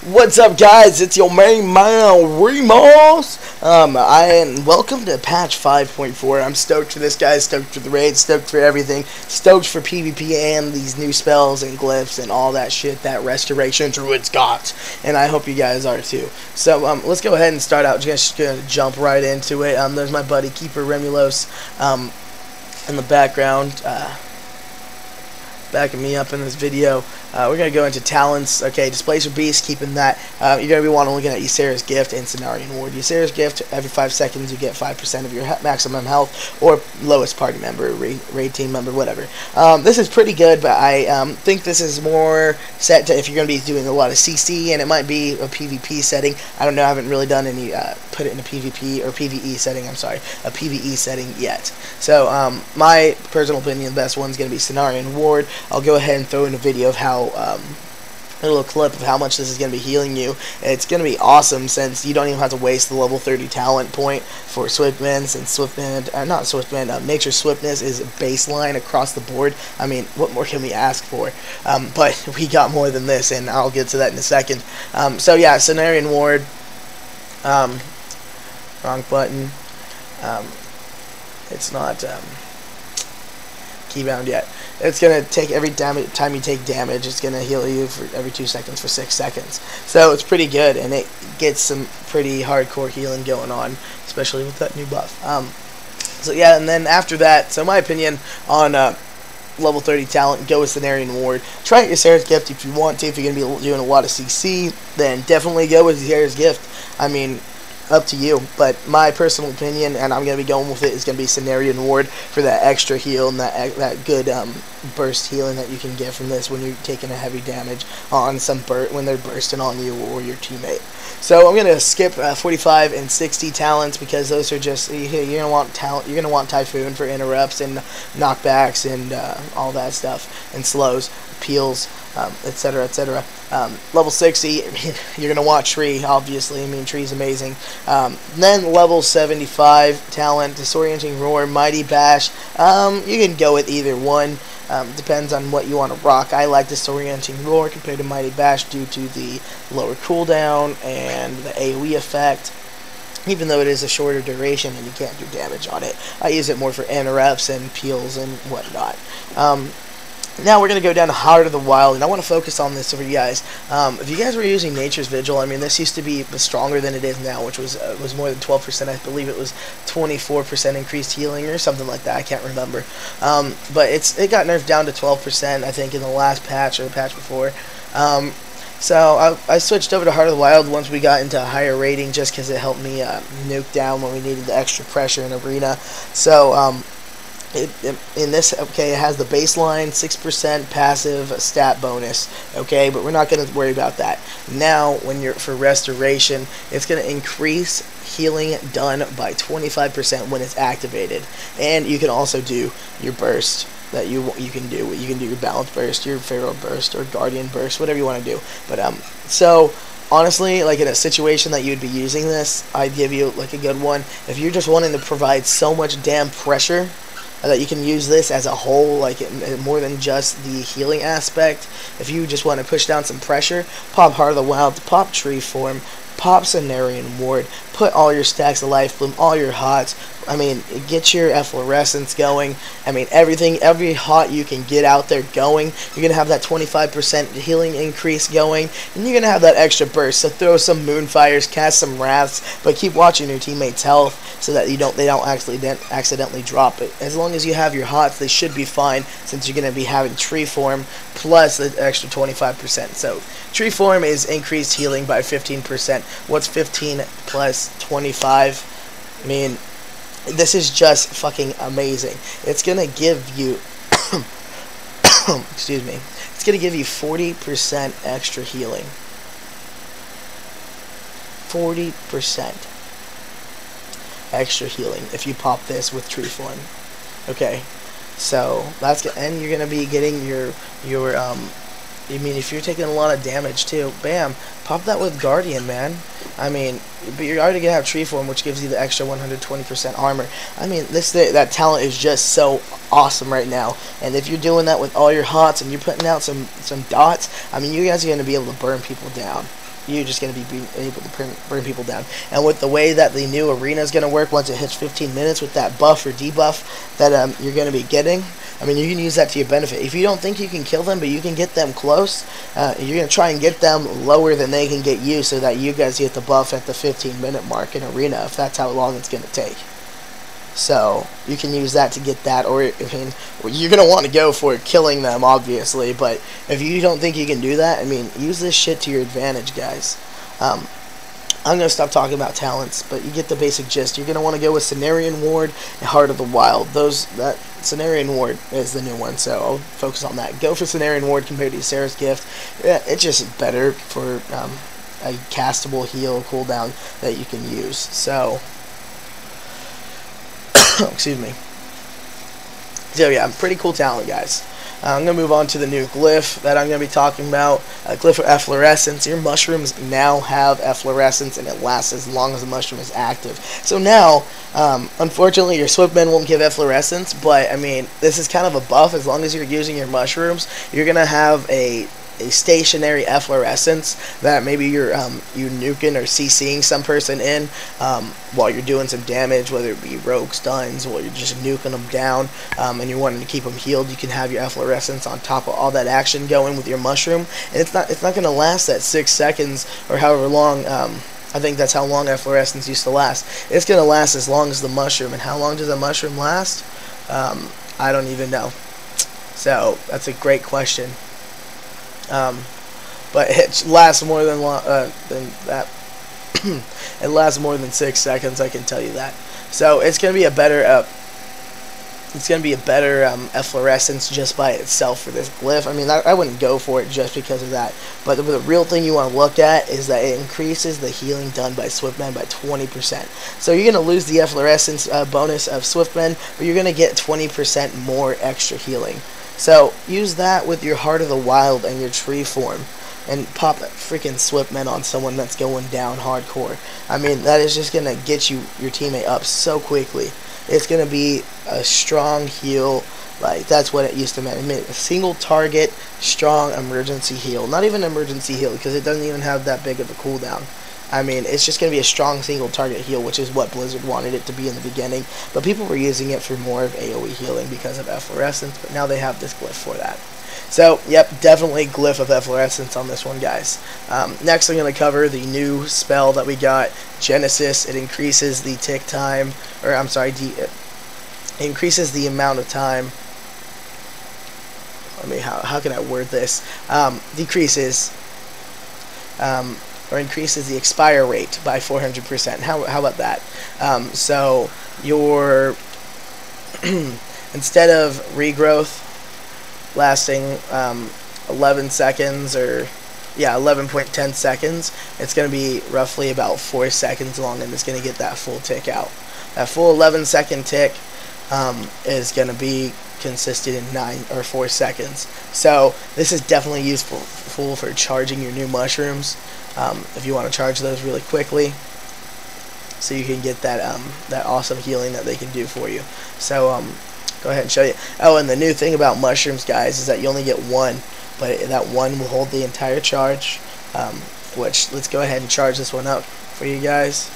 What's up, guys? It's your main man, Remorse. And welcome to patch 5.4. I'm stoked for this, guys. Stoked for the raid. Stoked for everything. Stoked for PvP and these new spells and glyphs and all that shit that Restoration Druid's got. And I hope you guys are too. So let's go ahead and start out. Just gonna jump right into it. There's my buddy Keeper Remulos in the background. Backing me up in this video. We're going to go into talents. Okay, Displacer Beast, keeping that. You're going to be wanting to look at Ysera's Gift and Cenarian Ward. Ysera's Gift, every 5 seconds you get 5% of your maximum health, or lowest party member, raid team member, whatever. This is pretty good, but I think this is more set to if you're going to be doing a lot of CC, and it might be a PvP setting. I don't know, I haven't really done any, put it in a PvP, or PvE setting, I'm sorry, a PvE setting yet. So, my personal opinion, the best one's going to be Cenarian Ward. I'll go ahead and throw in a video of how, a little clip of how much this is going to be healing you. It's going to be awesome since you don't even have to waste the level 30 talent point for Swiftman, since Nature Swiftness is baseline across the board. I mean, what more can we ask for? But we got more than this, and I'll get to that in a second. So yeah, Cenarian Ward, wrong button, it's not, keybound yet. It's going to take every time you take damage, it's going to heal you for every 2 seconds for 6 seconds. So it's pretty good, and it gets some pretty hardcore healing going on, especially with that new buff. So yeah, and then after that, so my opinion on level 30 talent, go with Cenarian Ward. Try out Ysera's Gift if you want to. If you're going to be doing a lot of CC, then definitely go with Ysera's Gift. I mean, up to you, but my personal opinion, and I'm going to be going with it, is going to be Cenarian Ward for that extra heal and that good burst healing that you can get from this when you're taking a heavy damage on some when they're bursting on you or your teammate. So I'm going to skip 45 and 60 talents because those are just, you're going to want talent. You're going to want Typhoon for interrupts and knockbacks and all that stuff, and slows, peels, etc., etc. Level 60, you're going to want Tree, obviously. I mean, Tree's amazing. Then level 75 talent, Disorienting Roar, Mighty Bash. You can go with either one. Depends on what you want to rock. I like Disorienting Roar compared to Mighty Bash due to the lower cooldown and the AoE effect. Even though it is a shorter duration and you can't do damage on it, I use it more for interrupts and peels and whatnot. Now we're going to go down to Heart of the Wild, and I want to focus on this for you guys. If you guys were using Nature's Vigil, I mean, this used to be stronger than it is now, which was more than 12%. I believe it was 24% increased healing or something like that. I can't remember. But it got nerfed down to 12%, I think, in the last patch or the patch before. So I switched over to Heart of the Wild once we got into a higher rating, just because it helped me nuke down when we needed the extra pressure in Arena. So in this, okay, it has the baseline 6% passive stat bonus, okay, but we're not going to worry about that. Now, when you're for Restoration, it's going to increase healing done by 25% when it's activated, and you can also do your burst that you can do. You can do your Balance Burst, your Pharaoh Burst, or Guardian Burst, whatever you want to do. But so honestly, like in a situation that you'd be using this, I'd give you like a good one. If you're just wanting to provide so much damn pressure that you can use this as a whole, like more than just the healing aspect. If you just want to push down some pressure, pop Heart of the Wild, pop Tree Form, pop Cenarian Ward, put all your stacks of Life Bloom, all your hots. I mean, get your efflorescence going. I mean, every hot you can get out there going. You're going to have that 25% healing increase going, and you're going to have that extra burst. So throw some Moonfires, cast some Wraths, but keep watching your teammates' health so that they don't accidentally drop it. As long as you have your hots, they should be fine, since you're going to be having Tree Form plus the extra 25%. So Tree Form is increased healing by 15%. What's 15 plus 25? I mean, this is just fucking amazing. It's gonna give you excuse me, it's gonna give you 40% extra healing. 40% extra healing if you pop this with Tree Form. Okay, so that's good. And you're gonna be getting your I mean, if you're taking a lot of damage too, bam, pop that with Guardian, man. I mean, but you're already gonna have Tree Form, which gives you the extra 120% armor. I mean, that talent is just so awesome right now. And if you're doing that with all your hots and you're putting out some dots, I mean, you guys are gonna be able to burn people down. you're just going to be able to burn people down. And with the way that the new arena is going to work once it hits 15 minutes with that buff or debuff that you're going to be getting, I mean, you can use that to your benefit. If you don't think you can kill them, but you can get them close, you're going to try and get them lower than they can get you so that you guys get the buff at the 15-minute mark in arena, if that's how long it's going to take. So you can use that to get that, or I mean, you're going to want to go for killing them, obviously, but if you don't think you can do that, I mean, use this shit to your advantage, guys. I'm going to stop talking about talents, but you get the basic gist. You're going to want to go with Cenarian Ward and Heart of the Wild. That Cenarian Ward is the new one, so I'll focus on that. Go for Cenarian Ward compared to Sarah's Gift. Yeah, it's just better for a castable heal cooldown that you can use. So, excuse me. So yeah, pretty cool talent, guys. I'm going to move on to the new glyph that I'm going to be talking about. Glyph of Efflorescence. Your mushrooms now have efflorescence, and it lasts as long as the mushroom is active. So now, unfortunately, your Swiftmen won't give efflorescence, but, I mean, this is kind of a buff. As long as you're using your mushrooms, you're going to have a stationary efflorescence that maybe you're nuking or CCing some person in while you're doing some damage, whether it be rogue stuns, while you're just nuking them down, and you're wanting to keep them healed. You can have your efflorescence on top of all that action going with your mushroom, and it's not going to last that 6 seconds or however long. I think that's how long efflorescence used to last. It's going to last as long as the mushroom. And how long does a mushroom last? I don't even know. So that's a great question. But it lasts more than that. It lasts more than 6 seconds, I can tell you that. So it's going to be a better efflorescence just by itself for this glyph. I mean, I wouldn't go for it just because of that. But the real thing you want to look at is that it increases the healing done by Swiftmen by 20%. So you're going to lose the efflorescence bonus of Swiftmen, but you're going to get 20% more extra healing. So use that with your Heart of the Wild and your Tree Form, and pop that freaking Swiftmen on someone that's going down hardcore. I mean, that is just going to get your teammate up so quickly. It's going to be a strong heal. Like, that's what it used to mean. I mean, a single target, strong emergency heal. Not even emergency heal, because it doesn't even have that big of a cooldown. I mean, it's just going to be a strong single target heal, which is what Blizzard wanted it to be in the beginning. But people were using it for more of AoE healing because of efflorescence, but now they have this glyph for that. So, yep, definitely glyph of efflorescence on this one, guys. Next, I'm going to cover the new spell that we got, Genesis. It increases the tick time, or I'm sorry, it increases the amount of time. I mean, how can I word this? Decreases, or increases the expire rate by 400%. How about that? So your instead of regrowth lasting 11 seconds, or yeah, 11.10 seconds, it's going to be roughly about 4 seconds long, and it's going to get that full tick out. That full 11-second tick is going to be consisted in 9 or 4 seconds. So this is definitely useful for charging your new mushrooms. If you want to charge those really quickly, so you can get that that awesome healing that they can do for you. So go ahead and show you. Oh, and the new thing about mushrooms, guys, is that you only get one, but that one will hold the entire charge. Which, let's go ahead and charge this one up for you guys.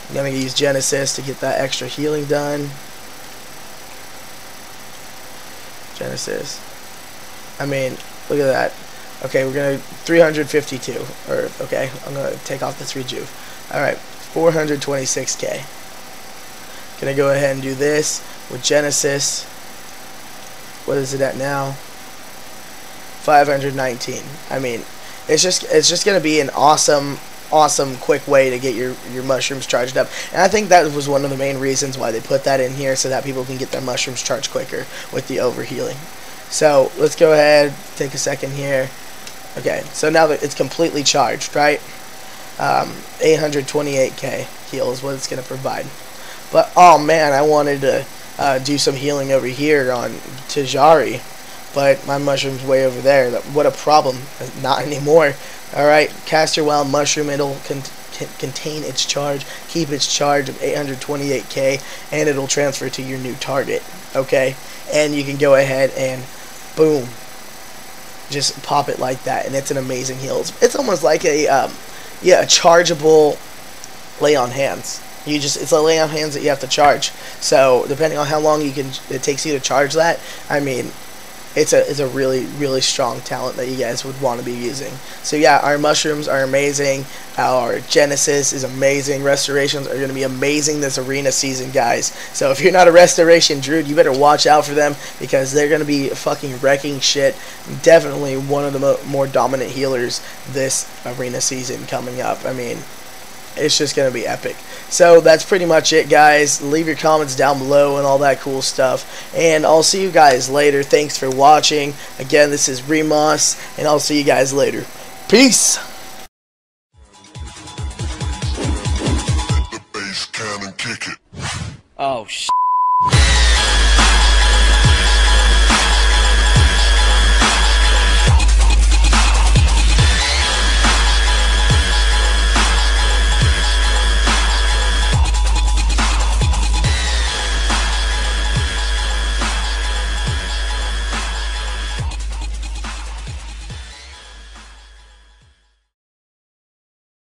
I'm gonna use Genesis to get that extra healing done. Genesis. I mean, look at that. Okay, we're gonna 352, or okay, I'm gonna take off the 3 juve. All right, 426k. Gonna go ahead and do this with Genesis. What is it at now? 519. I mean, it's just gonna be an awesome quick way to get your mushrooms charged up. And I think that was one of the main reasons why they put that in here, so that people can get their mushrooms charged quicker with the overhealing. So let's go ahead, take a second here. Okay, so now that it's completely charged, right? 828k heal is what it's going to provide. But, oh man, I wanted to do some healing over here on Tajari, but my mushroom's way over there. What a problem. Not anymore. Alright, cast your wild mushroom. It'll contain its charge, keep its charge of 828k, and it'll transfer to your new target. Okay, and you can go ahead and boom, just pop it like that, and it's an amazing heal. It's almost like a chargeable lay on hands. It's a lay on hands that you have to charge. So depending on how long it takes you to charge that, I mean, it's a really, really strong talent that you guys would want to be using. So yeah, our mushrooms are amazing. Our Genesis is amazing. Restorations are going to be amazing this arena season, guys. So if you're not a restoration druid, you better watch out for them, because they're going to be fucking wrecking shit. Definitely one of the more dominant healers this arena season coming up. I mean, it's just going to be epic. So that's pretty much it, guys. Leave your comments down below and all that cool stuff. And I'll see you guys later. Thanks for watching. Again, this is Remus, and I'll see you guys later. Peace! Oh, shit.